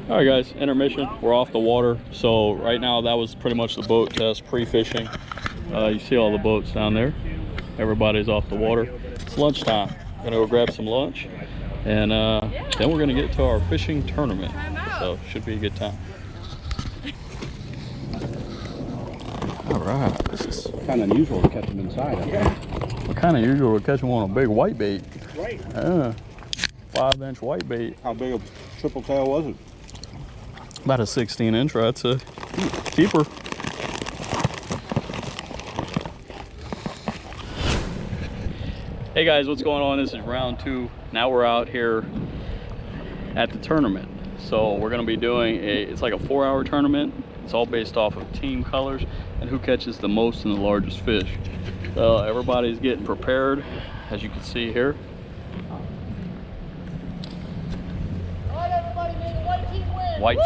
All right, guys, intermission. We're off the water. So right now, that was pretty much the boat test, pre-fishing. You see all the boats down there. Everybody's off the water. It's lunchtime. Gonna go grab some lunch, and then we're gonna get to our fishing tournament. So should be a good time. All right, this is kind of unusual to catch them inside. Kind of usual to catch them on a big white bait. Right. 5-inch white bait. How big a triple tail was it? About a 16-inch, right? It's a keeper. Hey guys, what's going on? This is round 2. Now we're out here at the tournament. So we're gonna be doing it's like a 4-hour tournament. It's all based off of team colors and who catches the most and the largest fish. So everybody's getting prepared, as you can see here. White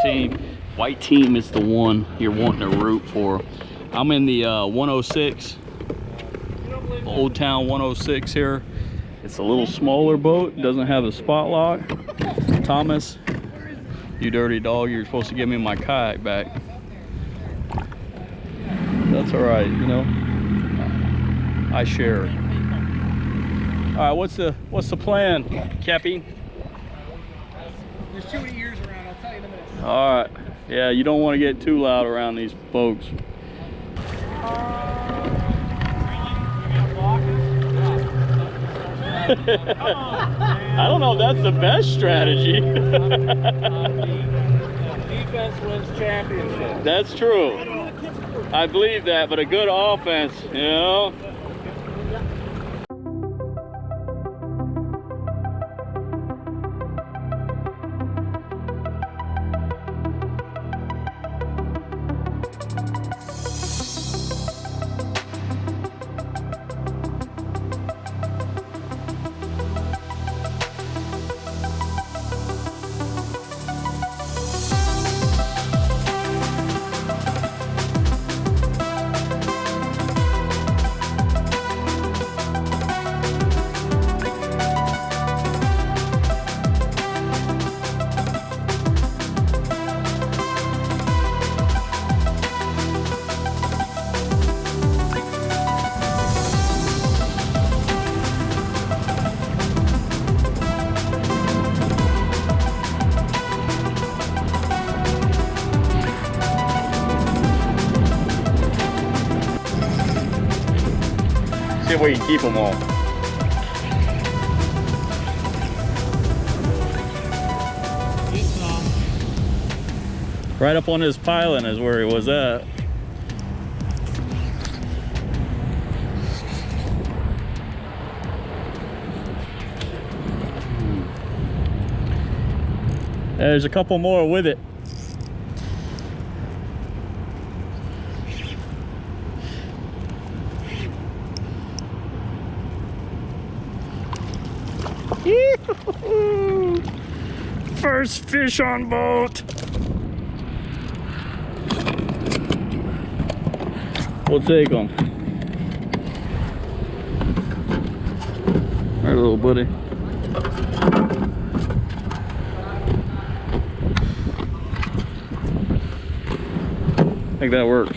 team is the one you're wanting to root for. I'm in the 106, Old Town 106 here. It's a little smaller boat, doesn't have a spot lock. Thomas, you dirty dog, you're supposed to give me my kayak back. That's all right, you know. I share. All right, what's the plan, Cappy? There's too many ears around, I'll tell you in a minute. All right. Yeah, you don't want to get too loud around these folks. I don't know if that's the best strategy. Defense wins championship. That's true. I believe that, but a good offense, you know? See if we can keep them all. Right up on his pylon is where he was at. There's a couple more with it. First fish on boat. We'll take them. All right, little buddy. I think that works.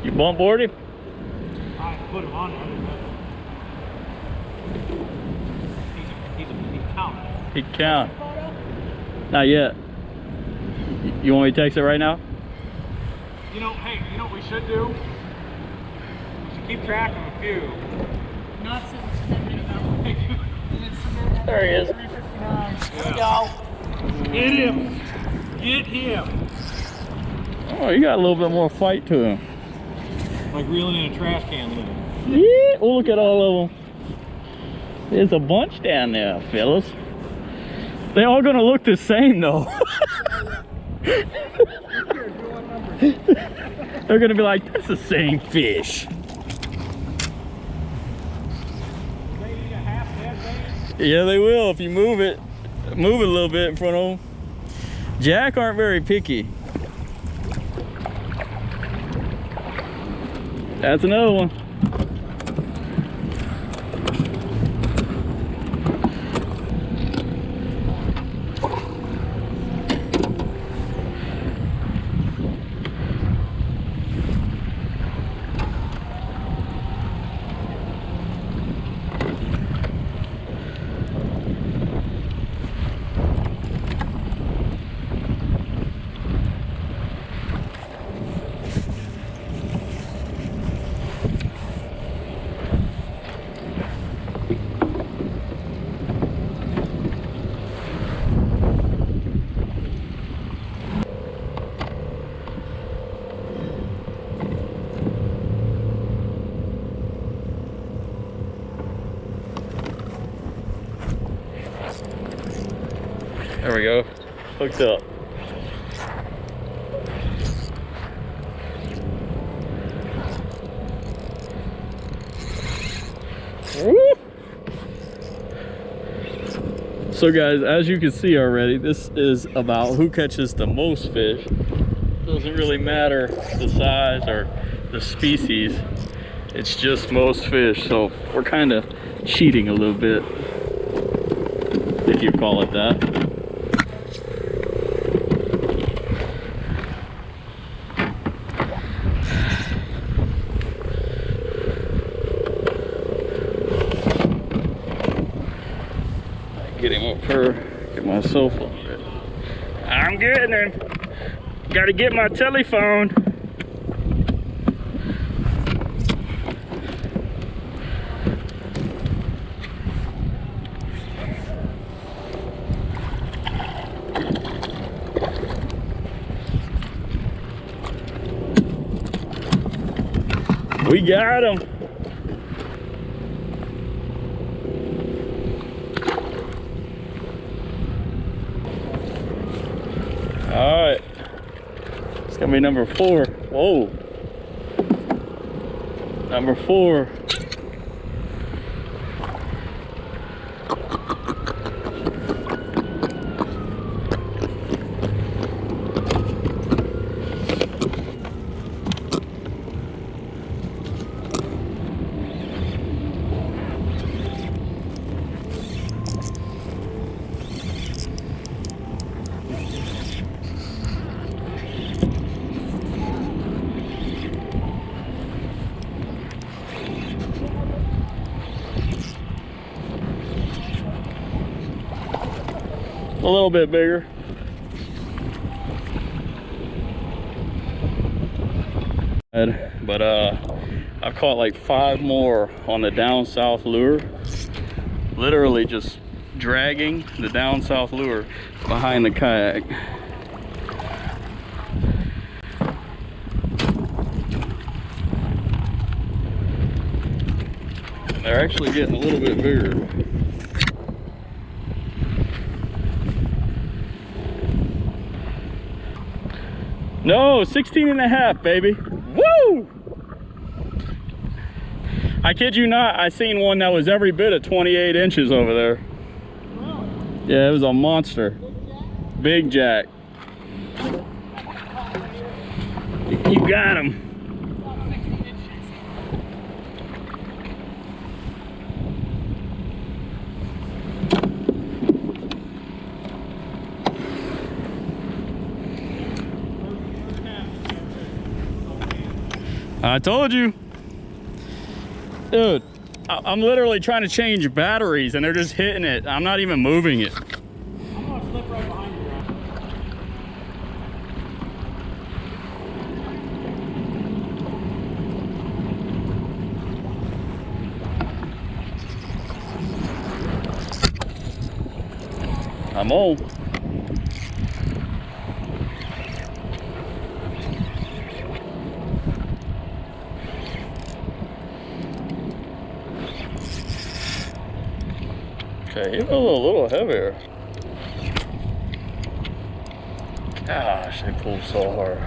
You bump board him? I put him on there. He counts. He can count. Not yet. You want me to text it right now? You know, hey, you know what we should do? We should keep track of a few. Not since 10 minutes. There he is. 359. Here we go. Get him. Get him. Oh, you got a little bit more fight to him. Like reeling in a trash can. Yeah, oh, look at all of them. There's a bunch down there, fellas. They all gonna look the same though. They're gonna be like, that's the same fish. They eat a half dead bait. Yeah, they will if you move it a little bit in front of them. Jack aren't very picky. That's another one. There we go, hooked up. Woo! So guys, as you can see already, this is about who catches the most fish. Doesn't really matter the size or the species, it's just most fish. So we're kind of cheating a little bit, if you call it that. Get him up here, get myself on it. I'm getting him. Gotta get my telephone. We got him. All right, it's gonna be number 4. Whoa, number 4. A little bit bigger. But I've caught like 5 more on the down south lure. Literally just dragging the down south lure behind the kayak. They're actually getting a little bit bigger. No, 16 and a half, baby. Woo! I kid you not, I seen one that was every bit of 28 inches over there. Yeah, it was a monster. Big jack. You got him. I told you. Dude, I'm literally trying to change batteries and they're just hitting it. I'm not even moving it. I'm gonna slip right behind you, Ryan. I'm on. Okay, he was a little heavier. Gosh, they pull so hard.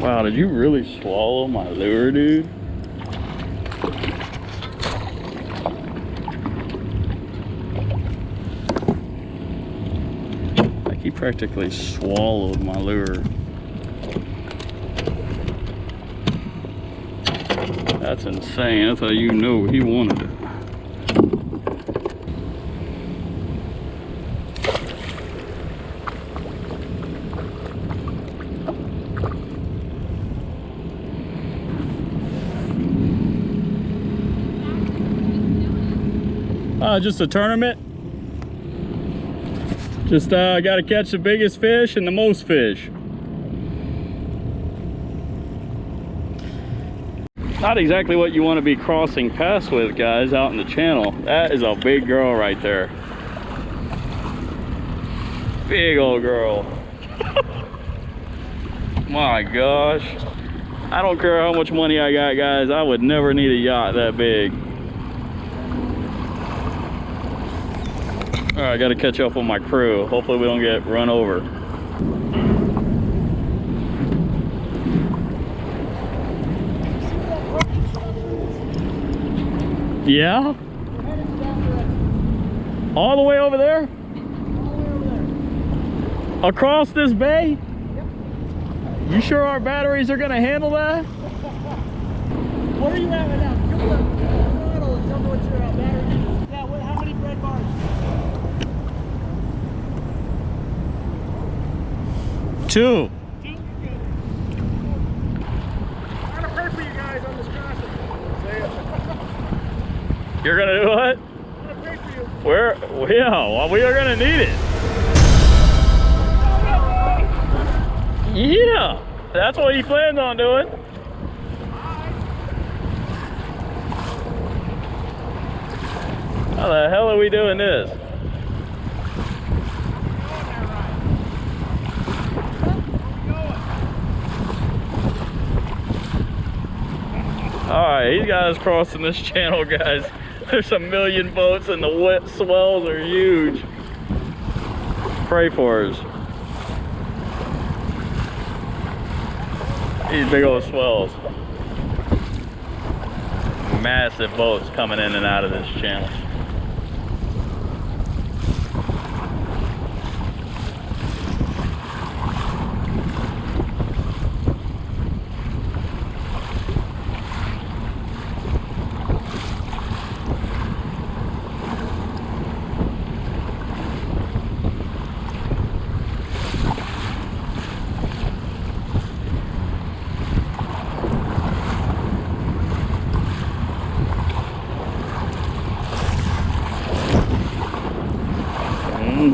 Wow, did you really swallow my lure, dude? Like he practically swallowed my lure. That's insane. That's how you know he wanted it. Just a tournament. Just gotta catch the biggest fish and the most fish. Not exactly what you want to be crossing paths with, guys, out in the channel. That is a big girl right there. Big old girl. My gosh. I don't care how much money I got, guys. I would never need a yacht that big. All right, I gotta catch up with my crew. Hopefully we don't get run over. Yeah? All the way over there? Across this bay? Yep. You sure our batteries are gonna handle that? What are you at right now? Give me the throttle and tell me what your battery is. Yeah, how many bread bars? 2. I'm gonna pray for you guys on this crossing. You're gonna do what? I'm gonna pray for you. Where? Yeah, well, we are gonna need it. Yeah, that's what he plans on doing. How the hell are we doing this? Alright, he's got us crossing this channel, guys. There's a million boats and the wet swells are huge. Pray for us. These big old swells. Massive boats coming in and out of this channel.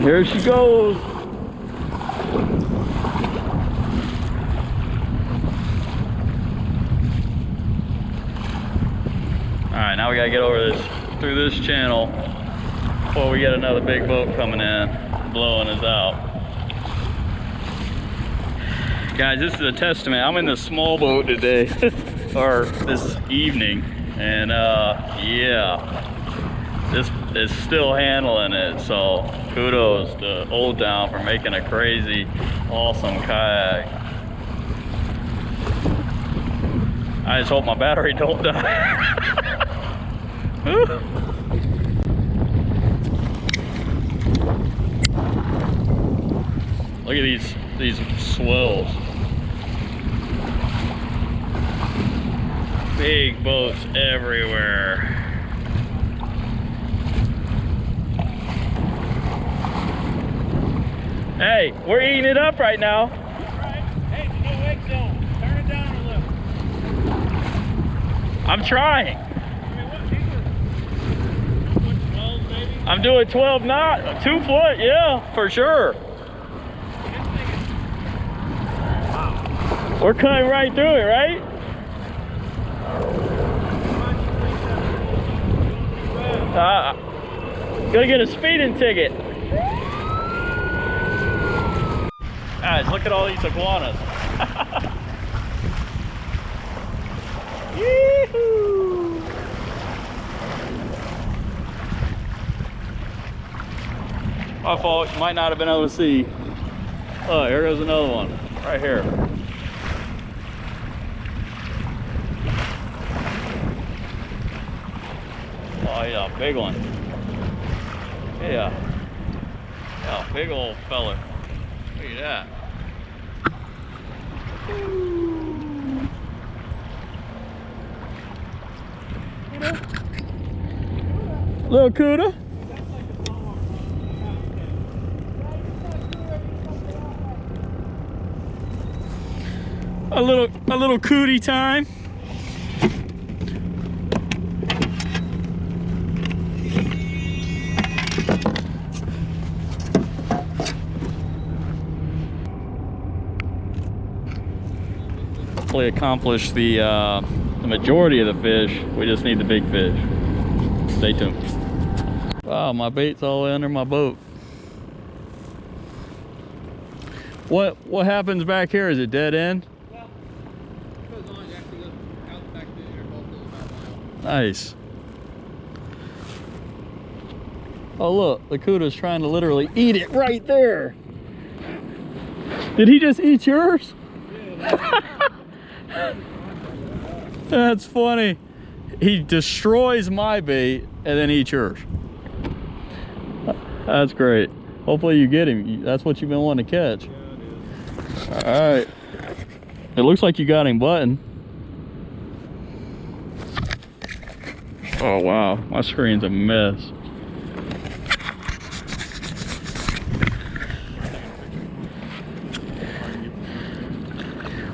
Here she goes. Alright, now we gotta get over this, through this channel before we get another big boat coming in, blowing us out. Guys, this is a testament. I'm in the small boat today, or this evening, and yeah, this is still handling it, so kudos to Old Town for making a crazy, awesome kayak. I just hope my battery don't die. Look at these swells. Big boats everywhere. Hey, we're eating it up right now. All right. Hey, it's no wake zone. Turn it down a little. I'm trying. I mean, what? These are 12, maybe? I'm doing 12 knot, 2 foot, yeah, for sure. We're cutting right through it, right? Gonna get a speeding ticket. Guys, look at all these iguanas. Yee-hoo! My fault, you might not have been able to see. Oh, here goes another one, right here. Oh yeah, big one. Yeah. Yeah, big old fella. Look at that. Little cuda. A little cootie time. Hopefully accomplish the majority of the fish. We just need the big fish. Stay tuned. Wow, my bait's all the way under my boat. What happens back here? Is it dead end? Well, it goes on. You have to go out back to your boat goes about a mile. Nice. Oh look, the cuda's trying to literally eat it right there. Did he just eat yours? That's funny. He destroys my bait and then eats yours. That's great. Hopefully you get him. That's what you've been wanting to catch. Yeah, it is. All right. It looks like you got him buttoned. Oh wow, my screen's a mess.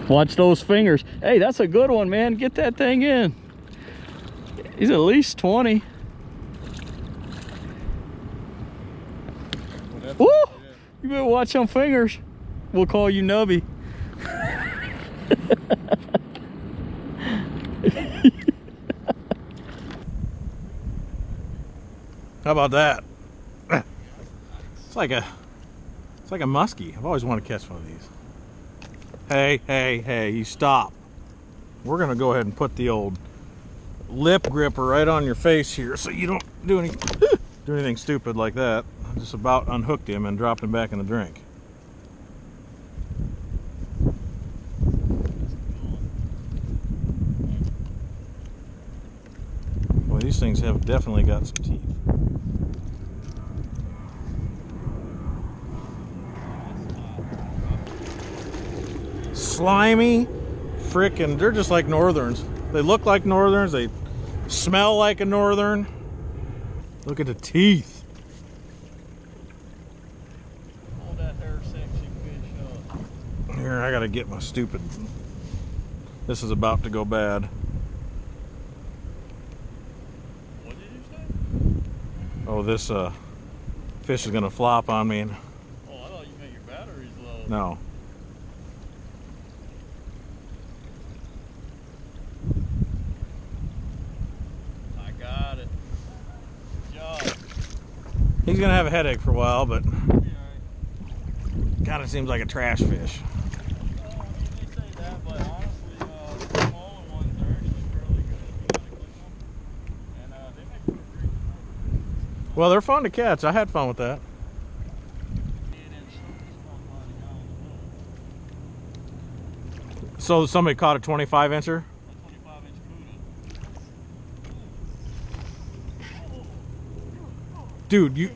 Watch those fingers. Hey, that's a good one, man. Get that thing in. He's at least 20. Woo! You better watch them fingers. We'll call you Nubby. How about that? It's like a muskie. I've always wanted to catch one of these. Hey, you stop. We're gonna go ahead and put the old lip gripper right on your face here so you don't do anything stupid like that. I just about unhooked him and dropped him back in the drink. Boy, these things have definitely got some teeth. Slimy, frickin', they're just like northerns. They look like northerns, they smell like a northern. Look at the teeth. Hold that hair sexy fish up. Here, I gotta get my stupid. This is about to go bad. What did you say? Oh, this fish is gonna flop on me. Oh, I thought you meant your battery's low. No. I got it. Good job. He's gonna have a headache for a while, but Yeah, right. kind of seems like a trash fish. Well, I mean, they say that, but honestly, the smaller ones are actually fairly good if you gotta click them. And they make for a great sport. Well, they're fun to catch. I had fun with that. So somebody caught a 25 incher? 25-inch Dude, you...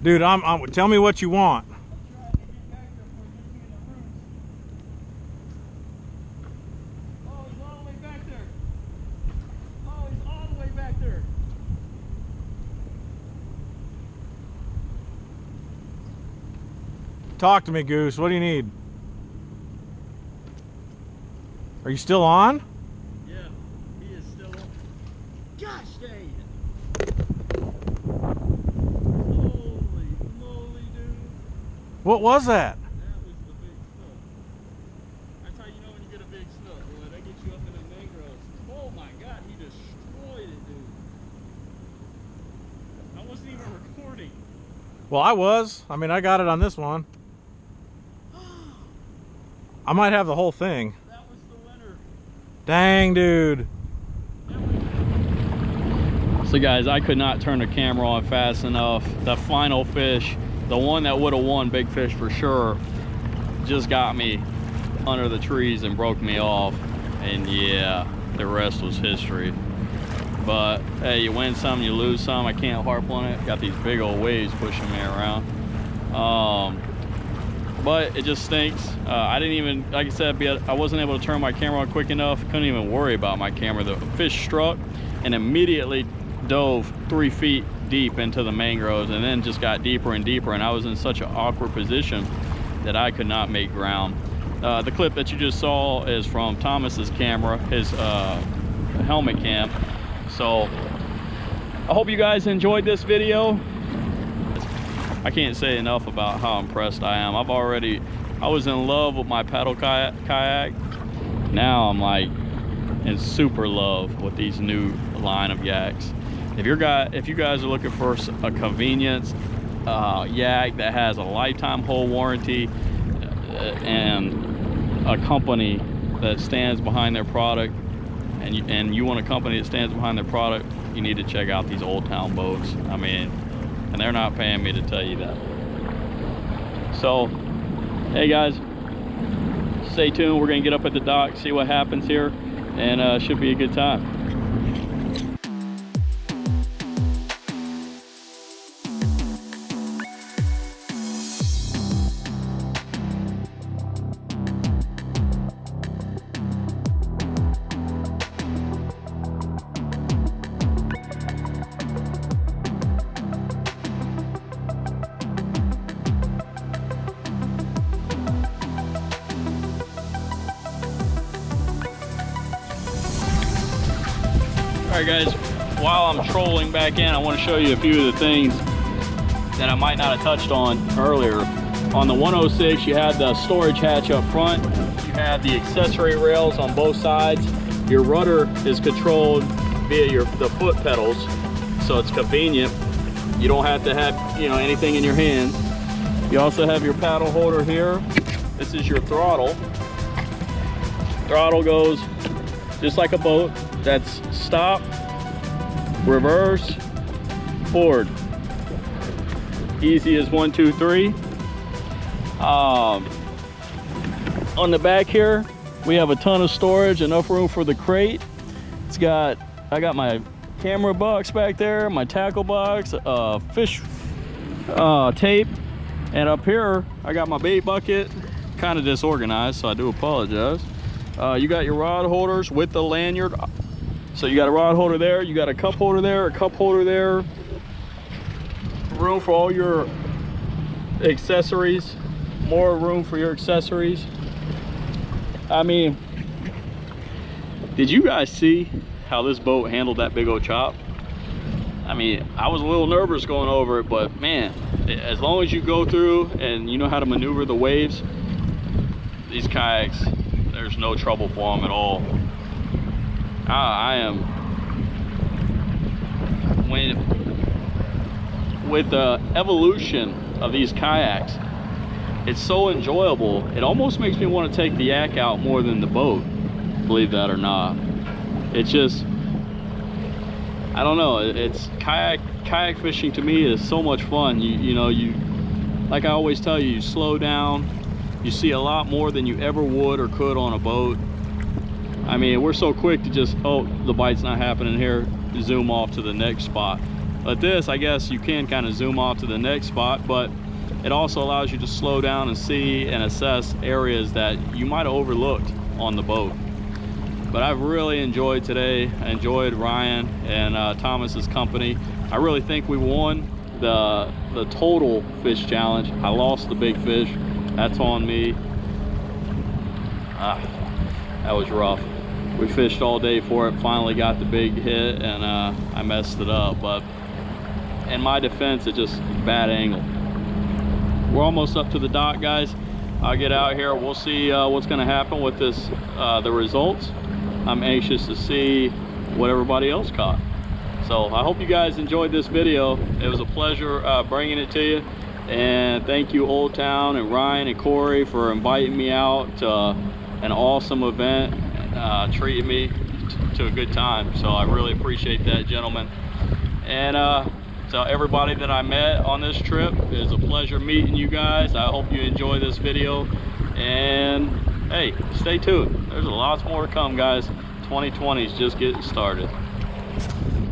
Dude, tell me what you want. Oh, he's all the way back there. Oh, he's all the way back there. Talk to me, Goose. What do you need? Are you still on? Yeah, he is still on. Gosh dang it. Oh, What was that? That was the big snook. That's how you know when you get a big snook. Boy, that gets you up in the mangroves. Oh my God, he destroyed it, dude. I wasn't even recording. Well, I was. I mean, I got it on this one. I might have the whole thing. That was the winner. Dang, dude. So guys, I could not turn the camera on fast enough. The final fish, the one that would have won big fish for sure, just got me under the trees and broke me off. And yeah, the rest was history. But hey, you win some, you lose some. I can't harp on it. Got these big old waves pushing me around. But it just stinks. I didn't even, like I said, I wasn't able to turn my camera on quick enough. Couldn't even worry about my camera. The fish struck and immediately dove 3 feet deep into the mangroves, and then just got deeper and deeper, and I was in such an awkward position that I could not make ground. The clip that you just saw is from Thomas's camera, his helmet cam. So I hope you guys enjoyed this video. I can't say enough about how impressed I am. I was in love with my paddle kayak. Now I'm like in super love with these new line of yaks. If you guys are looking for a convenience yak that has a lifetime hull warranty and a company that stands behind their product, and you want a company that stands behind their product, you need to check out these Old Town boats. I mean, and they're not paying me to tell you that. So hey guys, stay tuned. We're gonna get up at the dock, see what happens here, and should be a good time. All right guys, while I'm trolling back in, I want to show you a few of the things that I might not have touched on earlier. On the 106, you had the storage hatch up front. You have the accessory rails on both sides. Your rudder is controlled via the foot pedals, so it's convenient. You don't have to have anything in your hand. You also have your paddle holder here. This is your throttle. Throttle goes just like a boat. That's stop, reverse, forward. Easy as 1, 2, 3. On the back here, we have a ton of storage, enough room for the crate. I got my camera box back there, my tackle box, fish tape, and up here I got my bait bucket. Kind of disorganized, so I do apologize. You got your rod holders with the lanyard. So you got a rod holder there, you got a cup holder there, a cup holder there. Room for all your accessories, more room for your accessories. I mean, did you guys see how this boat handled that big old chop? I mean, I was a little nervous going over it, but man, as long as you go through and you know how to maneuver the waves, these kayaks, there's no trouble for them at all. I am, with the evolution of these kayaks, it's so enjoyable. It almost makes me want to take the yak out more than the boat, believe that or not. It's just, I don't know, it's kayak fishing to me is so much fun. You like I always tell you, you slow down, you see a lot more than you ever would or could on a boat. I mean, we're so quick to just, oh, the bite's not happening here, zoom off to the next spot. But this, I guess you can kind of zoom off to the next spot, but it also allows you to slow down and see and assess areas that you might have overlooked on the boat. But I've really enjoyed today. I enjoyed Ryan and Thomas's company. I really think we won the total fish challenge. I lost the big fish. That's on me. That was rough. We fished all day for it, finally got the big hit, and I messed it up. But in my defense, it's just bad angle. we're almost up to the dock, guys. I'll get out here. We'll see what's going to happen with this, the results. I'm anxious to see what everybody else caught. So I hope you guys enjoyed this video. It was a pleasure bringing it to you. And thank you, Old Town and Ryan and Corey, for inviting me out to an awesome event, treating me to a good time. So I really appreciate that, gentlemen. And so everybody that I met on this trip, it was a pleasure meeting you guys. I hope you enjoy this video. And hey, stay tuned. There's lots more to come, guys. 2020 is just getting started.